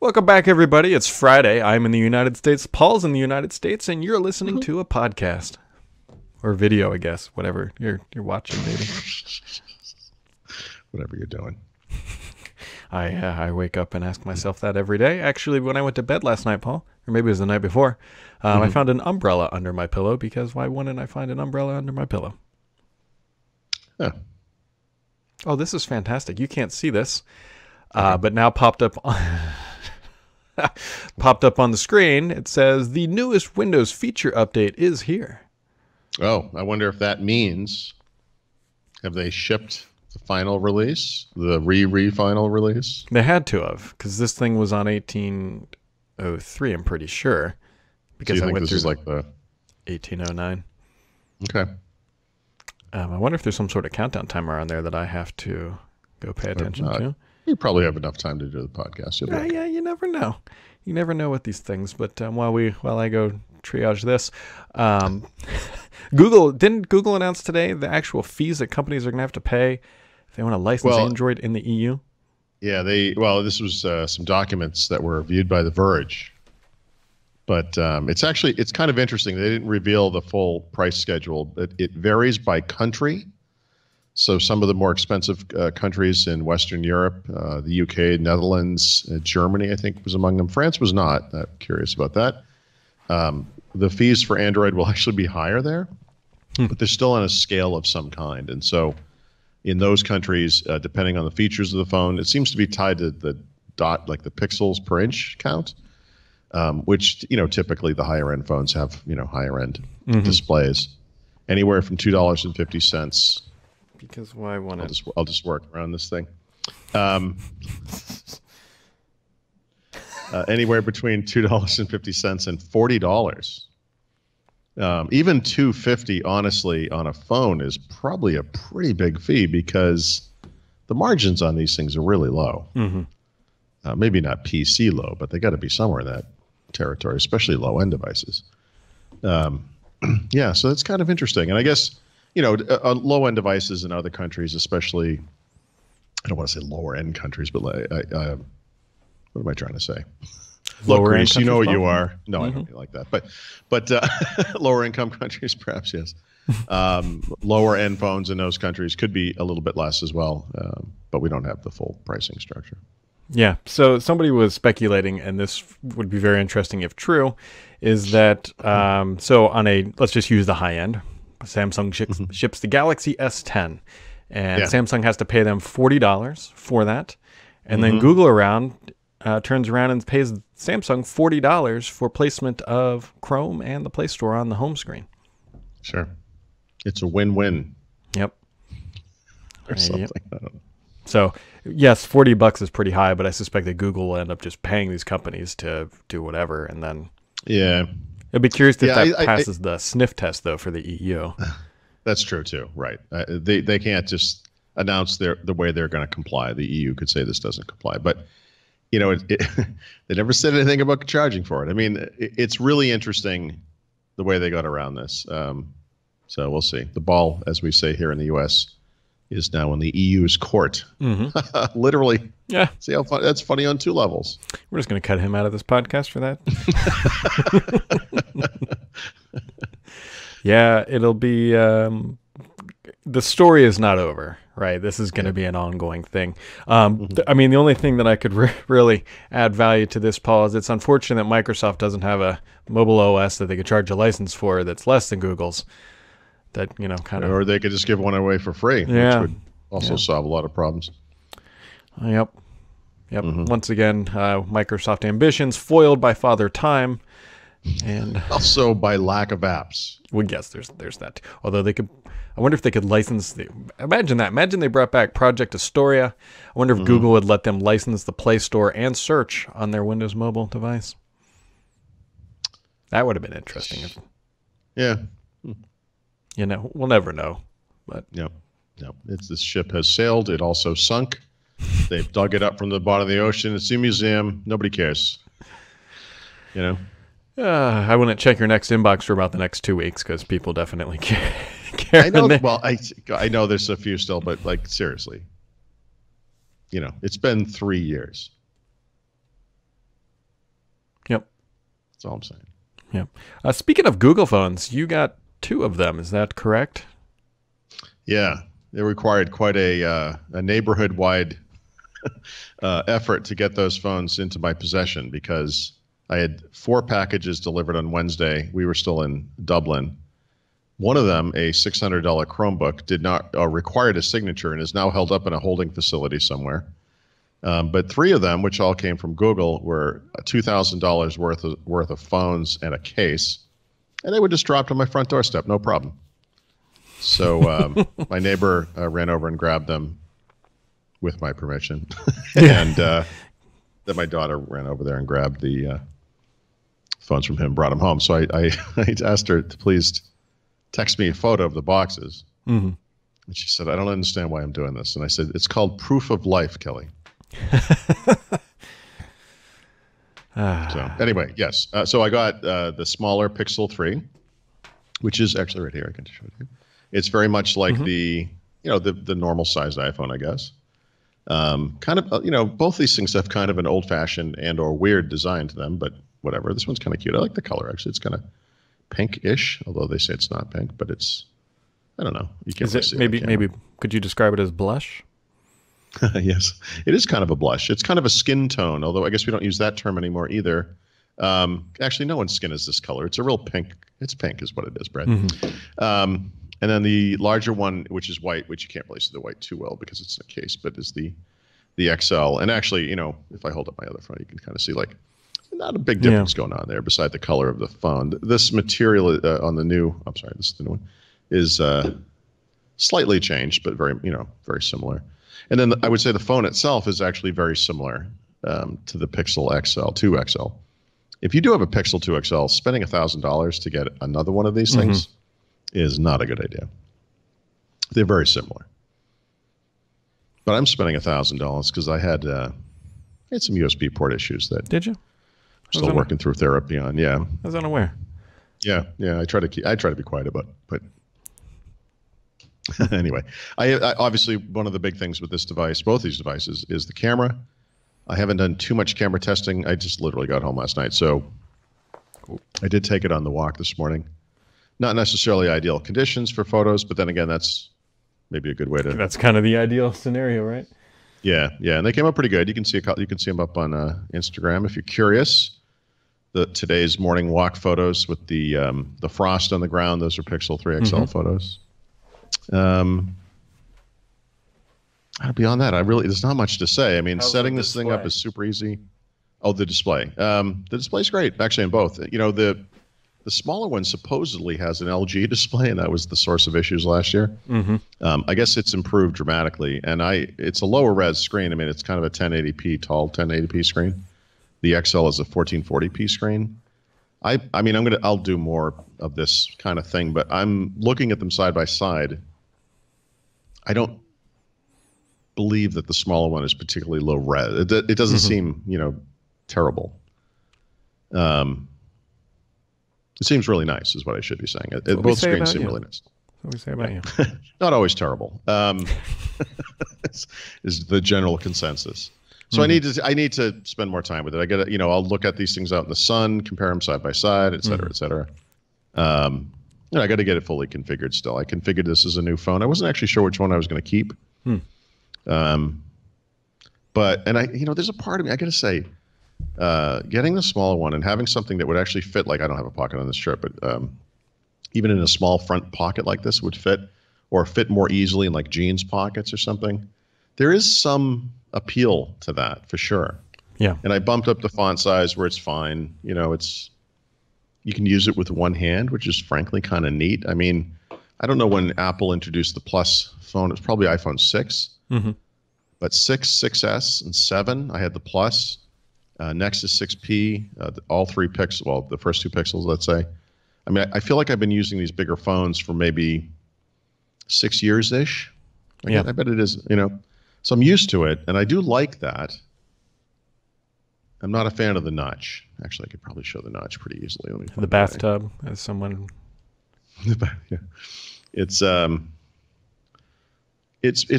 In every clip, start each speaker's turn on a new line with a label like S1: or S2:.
S1: Welcome back, everybody. It's Friday. I'm in the United States. Paul's in the United States, and you're listening to a podcast or video, I guess. Whatever you're watching, maybe.
S2: Whatever you're doing.
S1: I wake up and ask myself that every day. Actually, when I went to bed last night, Paul, or maybe it was the night before, I found an umbrella under my pillow because why wouldn't I find an umbrella under my pillow?
S2: Huh.
S1: Oh, this is fantastic. You can't see this, but now popped up on the screen. It says the newest Windows feature update is here.
S2: Oh, I wonder if that means, have they shipped the final release, the final release?
S1: They had to have, because this thing was on 1803, I'm pretty sure. Because
S2: So you
S1: I
S2: think
S1: went
S2: this
S1: through
S2: is like the
S1: 1809.
S2: Okay.
S1: I wonder if there's some sort of countdown timer on there that I have to go pay attention to.
S2: You probably have enough time to do the podcast. You'll be okay.
S1: Yeah, you never know. You never know with these things. But while I go triage this, didn't Google announce today the actual fees that companies are going to have to pay if they want to license Android in the EU?
S2: Yeah, this was some documents that were viewed by The Verge. But it's kind of interesting. They didn't reveal the full price schedule. It varies by country. So some of the more expensive countries in Western Europe, the UK, Netherlands, Germany, I think was among them. France was not. I'm curious about that. The fees for Android will actually be higher there, but they're still on a scale of some kind. And so in those countries, depending on the features of the phone, it seems to be tied to the like the pixels per inch count, which, typically the higher end phones have, higher end displays, anywhere from $2.50.
S1: Because why won't it?
S2: I'll just work around this thing. Anywhere between $2.50 and $40. Even $2.50, honestly, on a phone is probably a pretty big fee because the margins on these things are really low. Maybe not PC low, but they got to be somewhere in that territory, especially low-end devices. Yeah, so that's kind of interesting. And I guess, low-end devices in other countries, especially, I don't want to say lower-end countries, but what am I trying to say?
S1: Lower-end
S2: Greece, you know what
S1: countries,
S2: you are. No, I don't mean like that. But lower-income countries, perhaps, yes. Lower-end phones in those countries could be a little bit less as well, but we don't have the full pricing structure.
S1: Yeah, so somebody was speculating, and this would be very interesting if true, is that, let's just use the high end. Samsung ships the Galaxy S10, and Samsung has to pay them $40 for that. And then Google turns around and pays Samsung $40 for placement of Chrome and the Play Store on the home screen.
S2: Sure. It's a win-win.
S1: Yep.
S2: Or something.
S1: Yep.
S2: I don't know.
S1: So, yes, $40 is pretty high, but I suspect that Google will end up just paying these companies to do whatever, and then...
S2: Yeah.
S1: I'd be curious if that passes the sniff test, though, for the EU.
S2: That's true, too. Right. They can't just announce the way they're going to comply. The EU could say this doesn't comply. But, they never said anything about charging for it. I mean, it's really interesting the way they got around this. So we'll see. The ball, as we say here in the U.S., is now in the EU's court. Literally.
S1: Yeah.
S2: See how funny? That's funny on two levels.
S1: We're just going to cut him out of this podcast for that. Yeah, it'll be... the story is not over, right? This is going to be an ongoing thing. I mean, the only thing that I could really add value to this, Paul, is it's unfortunate that Microsoft doesn't have a mobile OS that they could charge a license for that's less than Google's. That, kind of...
S2: Or they could just give one away for free, which would also solve a lot of problems.
S1: Yep. Once again, Microsoft ambitions foiled by Father Time, and
S2: also by lack of apps.
S1: Well, yes, there's that. Although they could, I wonder if they could license Imagine that. Imagine they brought back Project Astoria. I wonder if Google would let them license the Play Store and search on their Windows mobile device. That would have been interesting.
S2: Yeah.
S1: We'll never know. But
S2: no, this ship has sailed. It also sunk. They've dug it up from the bottom of the ocean. It's a museum. Nobody cares.
S1: I wouldn't check your next inbox for about the next 2 weeks because people definitely care.
S2: I know. Well, I know there's a few still, but seriously, it's been 3 years. That's all I'm saying.
S1: Yeah. Speaking of Google phones, you got 2 of them. Is that correct?
S2: Yeah, it required quite a neighborhood-wide effort to get those phones into my possession because I had 4 packages delivered on Wednesday. We were still in Dublin. One of them, a $600 Chromebook, did not required a signature and is now held up in a holding facility somewhere. But 3 of them, which all came from Google, were $2,000 worth of phones and a case, and they were just dropped on my front doorstep, no problem. So my neighbor ran over and grabbed them with my permission, and then my daughter ran over there and grabbed the phones from him, brought them home. So I asked her to please text me a photo of the boxes, and she said, "I don't understand why I'm doing this." And I said, "It's called proof of life, Kelly." So anyway, yes. So I got the smaller Pixel 3, which is actually right here. I can show you. It's very much like the normal sized iPhone, I guess. Kind of, both these things have kind of an old fashioned and or weird design to them, but whatever. This one's kind of cute. I like the color, actually. It's kind of pink-ish, although they say it's not pink, but it's, I don't know. You can't really see it.
S1: Maybe could you describe it as blush?
S2: Yes, it is kind of a blush. It's kind of a skin tone, although I guess we don't use that term anymore either. Actually, no one's skin is this color. It's a real pink. It's pink is what it is, Brad. And then the larger one, which is white, which you can't really see the white too well because it's in a case, but is the XL. And actually, if I hold up my other phone, you can kind of see like not a big difference going on there beside the color of the phone. This material on the new, I'm sorry, this is the new one, is slightly changed, but very similar. And then I would say the phone itself is actually very similar to the Pixel XL, 2 XL. If you do have a Pixel 2 XL, spending $1,000 to get another one of these things is not a good idea. They're very similar. But I'm spending $1,000 because I had some USB port issues that
S1: Did you?
S2: I'm still working through therapy on. Yeah.
S1: I was unaware.
S2: Yeah. I try to be quiet about it, but anyway, I obviously one of the big things with this device, both these devices, is the camera. I haven't done too much camera testing. I just literally got home last night, so I did take it on the walk this morning. Not necessarily ideal conditions for photos, but then again, that's maybe a good way to.
S1: That's kind of the ideal scenario, right?
S2: Yeah, and they came up pretty good. You can see them up on Instagram if you're curious. Today's morning walk photos with the frost on the ground. Those are Pixel 3 XL photos. Beyond that, there's not much to say. I mean, setting this thing up is super easy. Oh, the display. The display's great, actually, in both. The smaller one supposedly has an LG display, and that was the source of issues last year. I guess it's improved dramatically, and it's a lower res screen. I mean, it's kind of a 1080p, tall 1080p screen. The XL is a 1440p screen. I'll do more of this kind of thing, but I'm looking at them side by side. I don't believe that the smaller one is particularly low res. It doesn't seem, terrible. It seems really nice, is what I should be saying. Both screens seem really nice.
S1: What we say about you?
S2: Not always terrible. Is the general consensus. So I need to spend more time with it. I'll look at these things out in the sun, compare them side by side, et cetera, et cetera. I got to get it fully configured still. I configured this as a new phone. I wasn't actually sure which one I was going to keep. But there's a part of me, I got to say, getting the smaller one and having something that would actually fit, like I don't have a pocket on this shirt, but even in a small front pocket like this would fit, or fit more easily in like jeans pockets or something. There is some appeal to that for sure.
S1: Yeah.
S2: And I bumped up the font size where it's fine. You can use it with one hand, which is frankly kind of neat. I mean, I don't know when Apple introduced the Plus phone. It was probably iPhone 6. But 6, 6S, and 7, I had the Plus. Nexus 6P, all 3 pixels, well, the first 2 pixels, let's say. I mean, I feel like I've been using these bigger phones for maybe 6 years-ish. I bet it is, So I'm used to it, and I do like that. I'm not a fan of the notch. Actually, I could probably show the notch pretty easily. Let me find
S1: the bathtub, as someone.
S2: Yeah. It's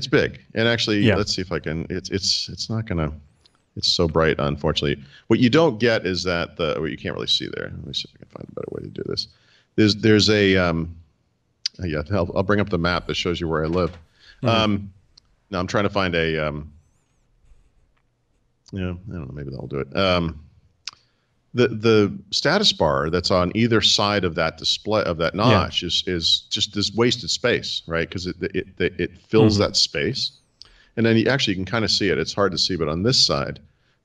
S2: big, and actually, let's see if I can. It's not gonna. It's so bright, unfortunately. What you don't get is that well, you can't really see there. Let me see if I can find a better way to do this. There's a yeah. I'll bring up the map that shows you where I live. Now I'm trying to find a yeah. I don't know. Maybe that'll do it. The status bar that's on either side of that display of that notch is just this wasted space, right? Because it fills that space. And then you can kind of see it. It's hard to see, but on this side,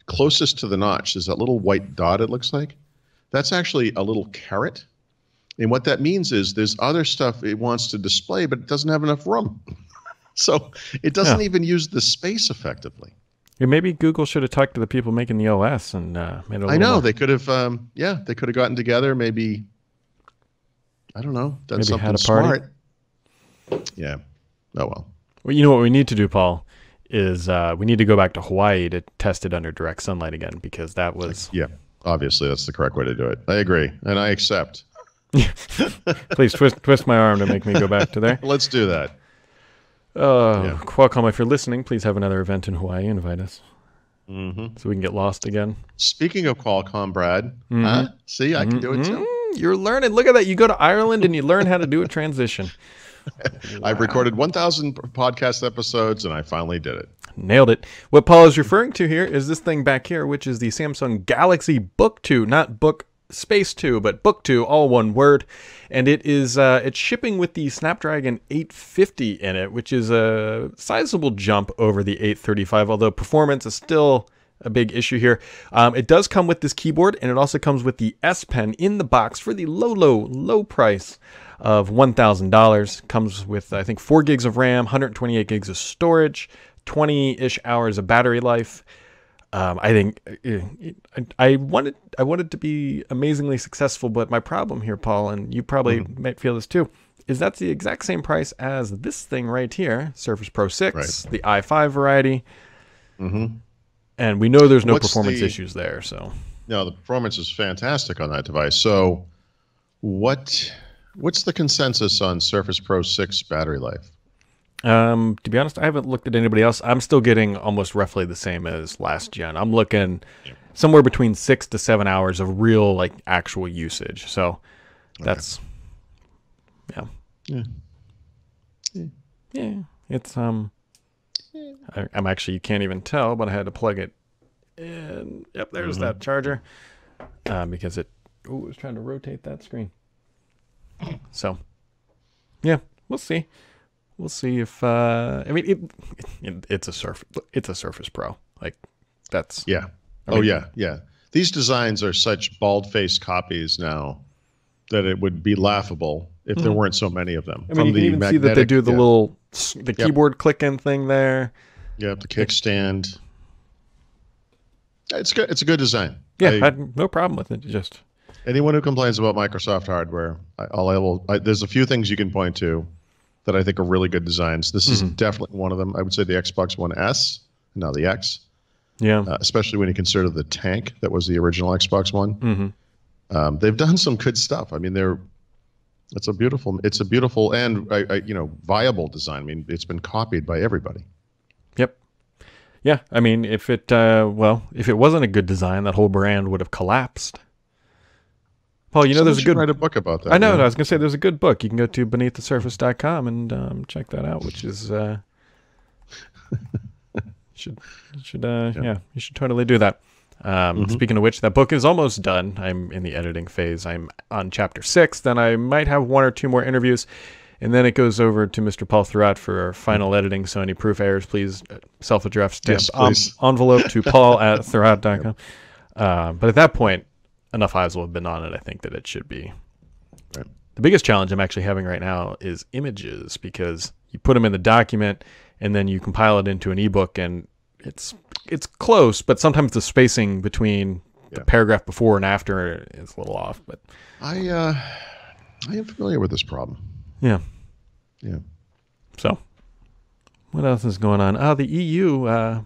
S2: closest to the notch, is that little white dot it looks like. That's actually a little caret. And what that means is there's other stuff it wants to display, but it doesn't have enough room. So it doesn't even use the space effectively.
S1: Yeah, maybe Google should have talked to the people making the OS and made it a little
S2: I know.
S1: more.
S2: They could have, they could have gotten together, maybe, I don't know, done
S1: maybe
S2: something
S1: had a party.
S2: smart. Yeah. Oh, well.
S1: Well, you know what we need to do, Paul, is we need to go back to Hawaii to test it under direct sunlight again, because that was...
S2: Yeah, obviously that's the correct way to do it. I agree, and I accept.
S1: Please twist my arm to make me go back to there.
S2: Let's do that.
S1: Qualcomm, if you're listening, please have another event in Hawaii. Invite us so we can get lost again.
S2: Speaking of Qualcomm, Brad, see, I can do it too.
S1: You're learning. Look at that. You go to Ireland and you learn how to do a transition.
S2: I've recorded 1,000 podcast episodes, and I finally did it.
S1: Nailed it. What Paul is referring to here is this thing back here, which is the Samsung Galaxy Book 2, not Book Space 2, but Book 2, all one word. And it is it's shipping with the Snapdragon 850 in it, which is a sizable jump over the 835, although performance is still a big issue here. It does come with this keyboard, and it also comes with the S Pen in the box for the low price of $1,000. Comes with, I think, 4 gigs of RAM, 128 gigs of storage, 20-ish hours of battery life. I think I wanted to be amazingly successful, but my problem here, Paul, and you probably might feel this too, is that's the exact same price as this thing right here, Surface Pro 6, the i5 variety. And we know there's no performance issues there. So
S2: no, the performance is fantastic on that device. So what's the consensus on Surface Pro 6 battery life?
S1: To be honest, I haven't looked at anybody else. I'm still getting almost roughly the same as last gen. I'm looking somewhere between 6 to 7 hours of real, like, actual usage. So that's, it's, I'm actually, you can't even tell, but I had to plug it in. Yep, there's that charger, because it was trying to rotate that screen. So, yeah, we'll see. We'll see if I mean it's a Surface Pro. Like, that's I mean, These designs are such bald-faced copies now that it would be laughable if there weren't so many of them. I mean, you can even see that they do the little keyboard click-in thing there.
S2: Yep, the kickstand. It's good. It's a good design.
S1: Yeah, I had no problem with it. Just
S2: anyone who complains about Microsoft hardware, there's a few things you can point to that I think are really good designs. This is definitely one of them. I would say the Xbox One S, now the X. Yeah. Especially when you consider the tank that was the original Xbox One. They've done some good stuff. I mean, it's a beautiful and viable design. I mean, it's been copied by everybody.
S1: Yep. Yeah. I mean, if it wasn't a good design, that whole brand would have collapsed. Paul,
S2: there's a good write a book about that.
S1: I know. I was going to say there's a good book. You can go to beneaththesurface.com and check that out, which is you should totally do that. Speaking of which, that book is almost done. I'm in the editing phase. I'm on chapter 6. Then I might have 1 or 2 more interviews, and then it goes over to Mr. Paul Thurrott for final editing. So any proof errors, please self-addressed envelope to paul@thurrott.com. But at that point, enough eyes will have been on it, I think, that it should be. Right. The biggest challenge I'm actually having right now is images, because you put them in the document and then you compile it into an ebook, and it's close, but sometimes the spacing between the paragraph before and after is a little off. But
S2: I am familiar with this problem.
S1: Yeah. So what else is going on? The EU. I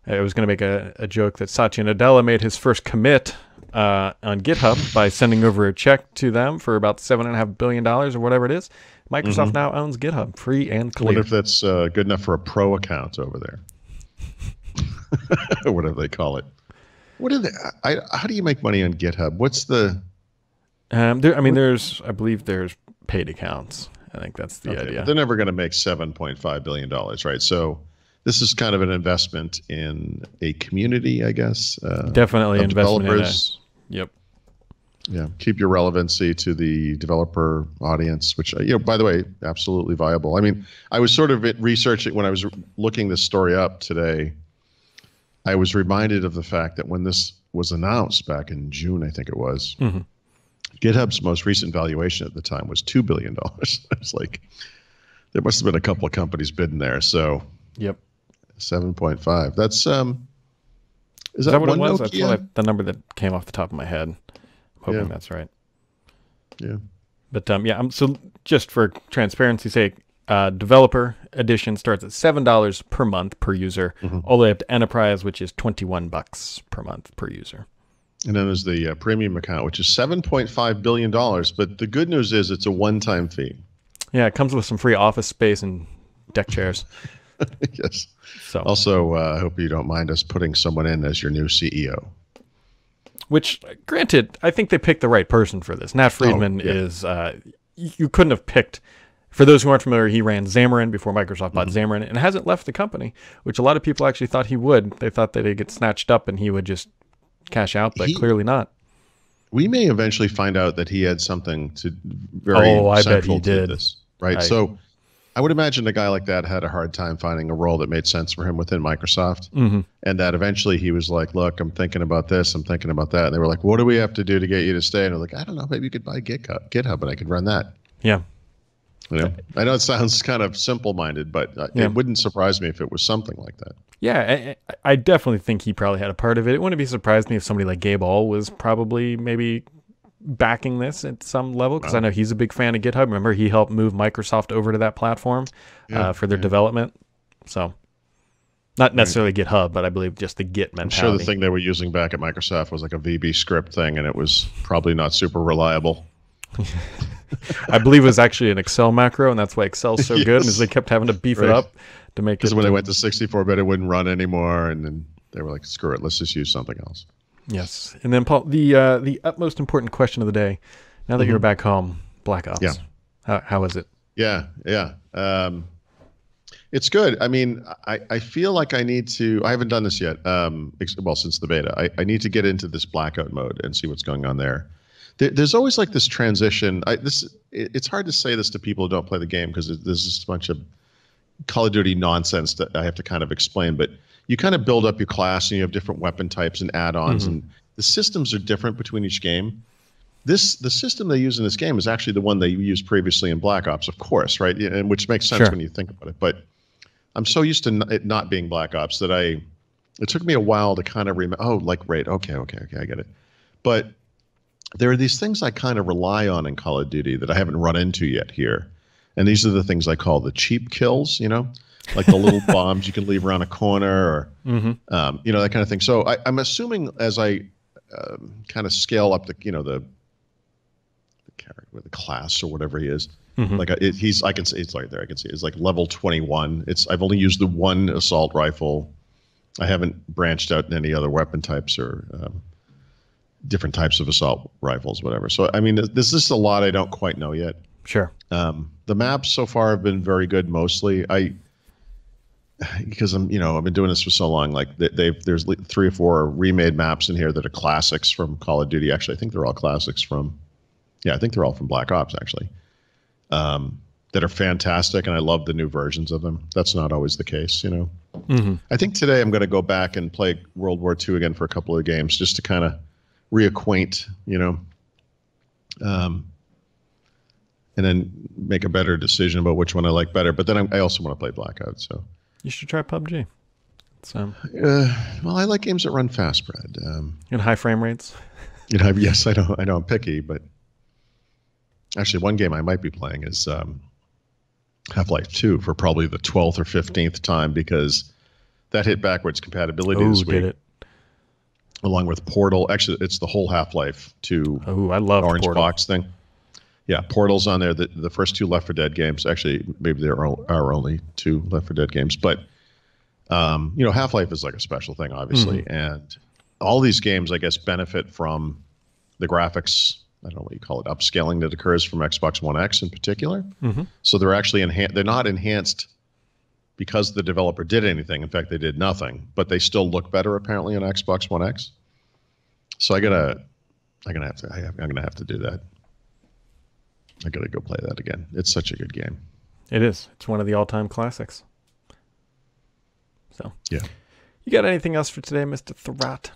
S1: was going to make a joke that Satya Nadella made his first commit on GitHub by sending over a check to them for about $7.5 billion or whatever it is. Microsoft now owns GitHub, free and clear.
S2: I wonder if that's good enough for a pro account over there. or whatever they call it. What are they? How do you make money on GitHub? What's the?
S1: I believe there's paid accounts. I think that's the idea.
S2: But they're never going to make $7.5 billion, right? So this is kind of an investment in a community, I guess.
S1: Definitely investment
S2: developers.
S1: Yep.
S2: Yeah, keep your relevancy to the developer audience, which, by the way, absolutely viable. I mean, I was sort of researching when I was looking this story up today. I was reminded of the fact that when this was announced back in June, I think it was, GitHub's most recent valuation at the time was $2 billion. It's like there must have been a couple of companies bidding there. So,
S1: yep,
S2: 7.5. That's is
S1: that what it was?
S2: Nokia?
S1: That's the number that came off the top of my head. I'm hoping that's right. Yeah, but so just for transparency's sake, developer edition starts at $7 per month per user, all the way up to enterprise, which is $21 per month per user.
S2: And then there's the premium account, which is $7.5 billion. But the good news is it's a one-time fee.
S1: Yeah, it comes with some free office space and deck chairs.
S2: Yes.
S1: So
S2: also, I hope you don't mind us putting someone in as your new CEO.
S1: Which, granted, I think they picked the right person for this. Nat Friedman is, you couldn't have picked, for those who aren't familiar, he ran Xamarin before Microsoft bought Xamarin and hasn't left the company, which a lot of people actually thought he would. They thought that he'd get snatched up and he would just cash out, but clearly not.
S2: We may eventually find out that he had something to very
S1: I bet
S2: central
S1: he
S2: to
S1: did.
S2: this, right? So I would imagine a guy like that had a hard time finding a role that made sense for him within Microsoft, and that eventually he was like, look, I'm thinking about this, I'm thinking about that. And they were like, what do we have to do to get you to stay? And they're like, I don't know, maybe you could buy GitHub and I could run that.
S1: Yeah.
S2: I know it sounds kind of simple-minded, but it wouldn't surprise me if it was something like that.
S1: Yeah, I definitely think he probably had a part of it. It wouldn't be surprised me if somebody like Gabe All was probably maybe backing this at some level, because I know he's a big fan of GitHub. Remember, he helped move Microsoft over to that platform for their development. So not necessarily GitHub, but I believe just the Git mentality.
S2: I'm sure the thing they were using back at Microsoft was like a VB script thing, and it was probably not super reliable.
S1: I believe it was actually an Excel macro, and that's why Excel's so good, is they kept having to beef it up to make it.
S2: Because when they went to 64-bit, it wouldn't run anymore, and then they were like, screw it, let's just use something else.
S1: Yes. And then, Paul, the utmost important question of the day, now that you're back home, Black Ops.
S2: Yeah.
S1: How is it?
S2: Yeah. It's good. I mean, I feel like I need to, I haven't done this yet, since the beta. I need to get into this blackout mode and see what's going on there. There's always like this transition. It's hard to say this to people who don't play the game, because there's just a bunch of Call of Duty nonsense that I have to kind of explain. But you kind of build up your class and you have different weapon types and add-ons, and the systems are different between each game. The system they use in this game is actually the one they used previously in Black Ops, of course, right? And which makes sense when you think about it. But I'm so used to it not being Black Ops that it took me a while to kind of remember. Oh, like, right, okay, I get it. But there are these things I kind of rely on in Call of Duty that I haven't run into yet here. And these are the things I call the cheap kills, like the little bombs you can leave around a corner, or, that kind of thing. So I'm assuming as I kind of scale up the character, the class or whatever he is, like I can see it's right there. I can see it's like level 21. I've only used the one assault rifle. I haven't branched out in any other weapon types or different types of assault rifles, whatever. So, I mean, there's just a lot I don't quite know yet.
S1: Sure.
S2: The maps so far have been very good, mostly. Because I've been doing this for so long. Like there's 3 or 4 remade maps in here that are classics from Call of Duty. Actually, I think they're all classics from. Yeah, I think they're all from Black Ops, actually. That are fantastic, and I love the new versions of them. That's not always the case, I think today I'm going to go back and play World War II again for a couple of games, just to kind of reacquaint, and then make a better decision about which one I like better. But then I also want to play Blackout. So
S1: you should try PUBG.
S2: Well, I like games that run fast, Brad.
S1: And high frame rates.
S2: Yes, I know I'm picky, but actually, one game I might be playing is Half-Life 2 for probably the 12th or 15th time, because that hit backwards compatibility this week.
S1: Did it?
S2: Along with Portal. Actually, it's the whole Half-Life 2
S1: I love
S2: orange
S1: Portal.
S2: box thing. Yeah, Portal's on there. The first 2 Left 4 Dead games. Actually, maybe there are only 2 Left 4 Dead games. But Half-Life is like a special thing, obviously, and all these games, I guess, benefit from the graphics. I don't know what you call it, upscaling that occurs from Xbox One X in particular. So they're actually they're not enhanced because the developer did anything. In fact, they did nothing, but they still look better apparently on Xbox One X. So I'm gonna have to do that. I gotta go play that again. It's such a good game.
S1: It is. It's one of the all-time classics. So
S2: yeah.
S1: You got anything else for today, Mr. Thurrott?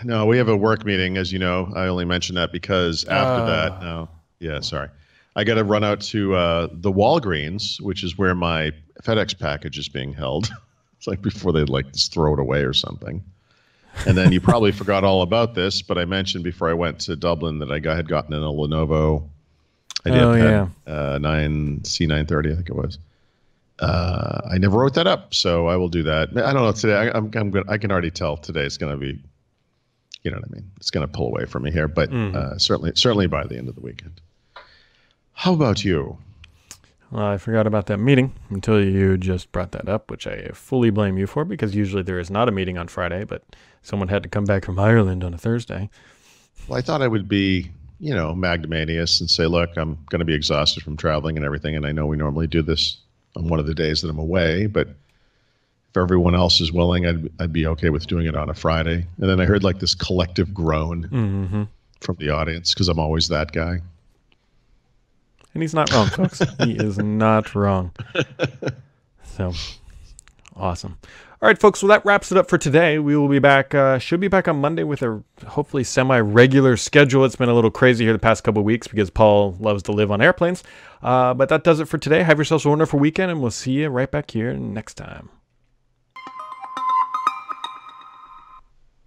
S2: No, we have a work meeting, as you know. I only mentioned that because after that, no. Yeah, sorry. I got to run out to the Walgreens, which is where my FedEx package is being held. It's like before they'd like just throw it away or something. And then you probably forgot all about this, but I mentioned before I went to Dublin that I had gotten in a Lenovo. C930, I think it was. I never wrote that up, so I will do that. I don't know today. I can already tell today it's going to be, you know what I mean. It's going to pull away from me here, but certainly by the end of the weekend. How about you?
S1: Well, I forgot about that meeting until you just brought that up, which I fully blame you for, because usually there is not a meeting on Friday, but someone had to come back from Ireland on a Thursday.
S2: Well, I thought I would be, magnanimous and say, look, I'm going to be exhausted from traveling and everything, and I know we normally do this on one of the days that I'm away, but if everyone else is willing, I'd be okay with doing it on a Friday. And then I heard like this collective groan from the audience because I'm always that guy.
S1: And he's not wrong, folks. He is not wrong. So, awesome. All right, folks. Well, that wraps it up for today. We will be back, should be back on Monday with a hopefully semi-regular schedule. It's been a little crazy here the past couple of weeks because Paul loves to live on airplanes. But that does it for today. Have yourselves a wonderful weekend, and we'll see you right back here next time.